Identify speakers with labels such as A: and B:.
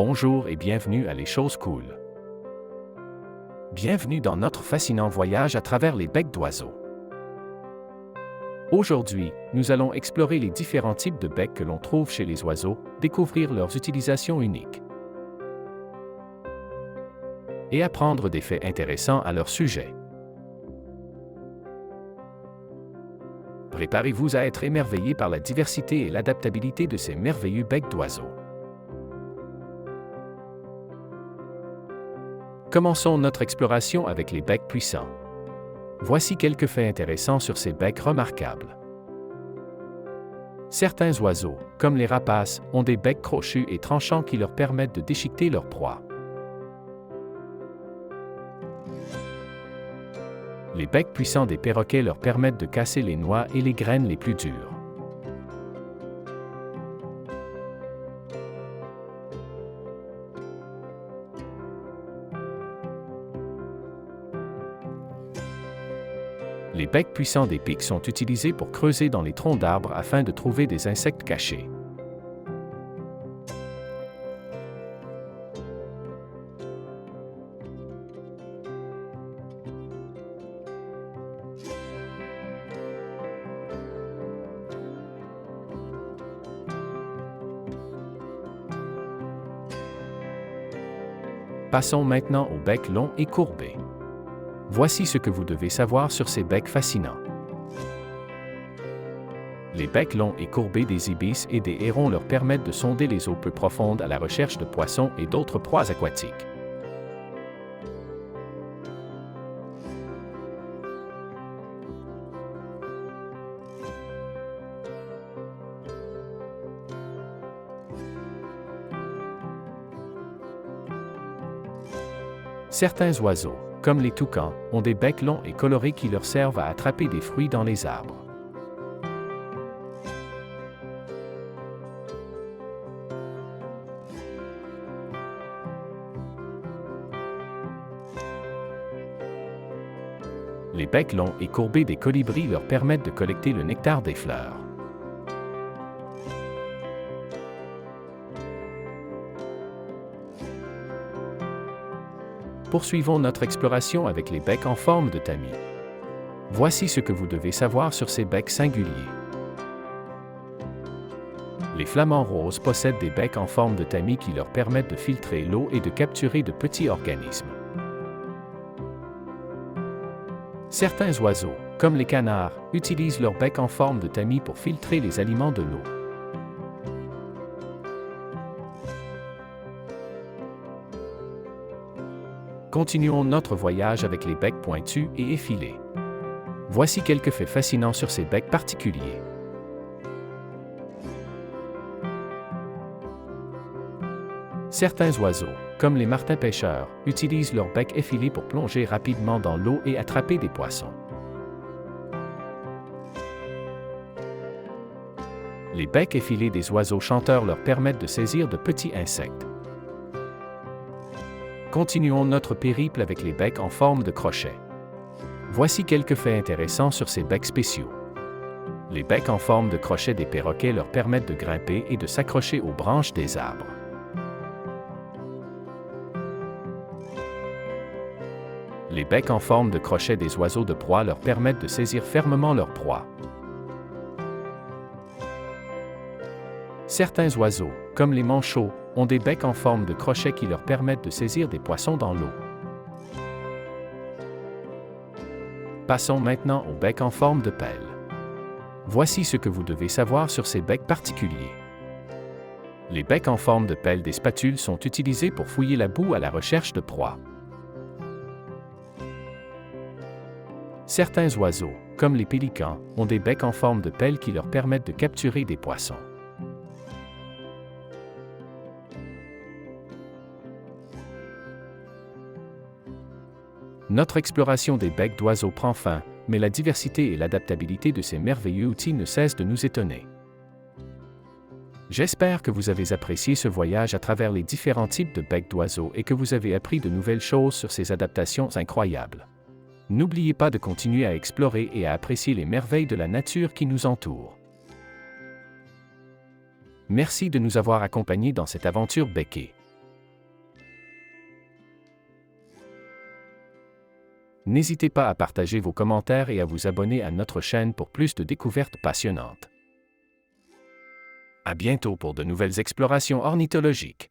A: Bonjour et bienvenue à Les Choses Cool. Bienvenue dans notre fascinant voyage à travers les becs d'oiseaux. Aujourd'hui, nous allons explorer les différents types de becs que l'on trouve chez les oiseaux, découvrir leurs utilisations uniques et apprendre des faits intéressants à leur sujet. Préparez-vous à être émerveillés par la diversité et l'adaptabilité de ces merveilleux becs d'oiseaux. Commençons notre exploration avec les becs puissants. Voici quelques faits intéressants sur ces becs remarquables. Certains oiseaux, comme les rapaces, ont des becs crochus et tranchants qui leur permettent de déchiqueter leur proie. Les becs puissants des perroquets leur permettent de casser les noix et les graines les plus dures. Les becs puissants des pics sont utilisés pour creuser dans les troncs d'arbres afin de trouver des insectes cachés. Passons maintenant aux becs longs et courbés. Voici ce que vous devez savoir sur ces becs fascinants. Les becs longs et courbés des ibis et des hérons leur permettent de sonder les eaux peu profondes à la recherche de poissons et d'autres proies aquatiques. Certains oiseaux, comme les toucans, ont des becs longs et colorés qui leur servent à attraper des fruits dans les arbres. Les becs longs et courbés des colibris leur permettent de collecter le nectar des fleurs. Poursuivons notre exploration avec les becs en forme de tamis. Voici ce que vous devez savoir sur ces becs singuliers. Les flamants roses possèdent des becs en forme de tamis qui leur permettent de filtrer l'eau et de capturer de petits organismes. Certains oiseaux, comme les canards, utilisent leur bec en forme de tamis pour filtrer les aliments de l'eau. Continuons notre voyage avec les becs pointus et effilés. Voici quelques faits fascinants sur ces becs particuliers. Certains oiseaux, comme les martins pêcheurs, utilisent leur bec effilé pour plonger rapidement dans l'eau et attraper des poissons. Les becs effilés des oiseaux chanteurs leur permettent de saisir de petits insectes. Continuons notre périple avec les becs en forme de crochet. Voici quelques faits intéressants sur ces becs spéciaux. Les becs en forme de crochet des perroquets leur permettent de grimper et de s'accrocher aux branches des arbres. Les becs en forme de crochet des oiseaux de proie leur permettent de saisir fermement leur proie. Certains oiseaux, comme les manchots, ont des becs en forme de crochet qui leur permettent de saisir des poissons dans l'eau. Passons maintenant aux becs en forme de pelle. Voici ce que vous devez savoir sur ces becs particuliers. Les becs en forme de pelle des spatules sont utilisés pour fouiller la boue à la recherche de proies. Certains oiseaux, comme les pélicans, ont des becs en forme de pelle qui leur permettent de capturer des poissons. Notre exploration des becs d'oiseaux prend fin, mais la diversité et l'adaptabilité de ces merveilleux outils ne cessent de nous étonner. J'espère que vous avez apprécié ce voyage à travers les différents types de becs d'oiseaux et que vous avez appris de nouvelles choses sur ces adaptations incroyables. N'oubliez pas de continuer à explorer et à apprécier les merveilles de la nature qui nous entoure. Merci de nous avoir accompagnés dans cette aventure beckée. N'hésitez pas à partager vos commentaires et à vous abonner à notre chaîne pour plus de découvertes passionnantes. À bientôt pour de nouvelles explorations ornithologiques.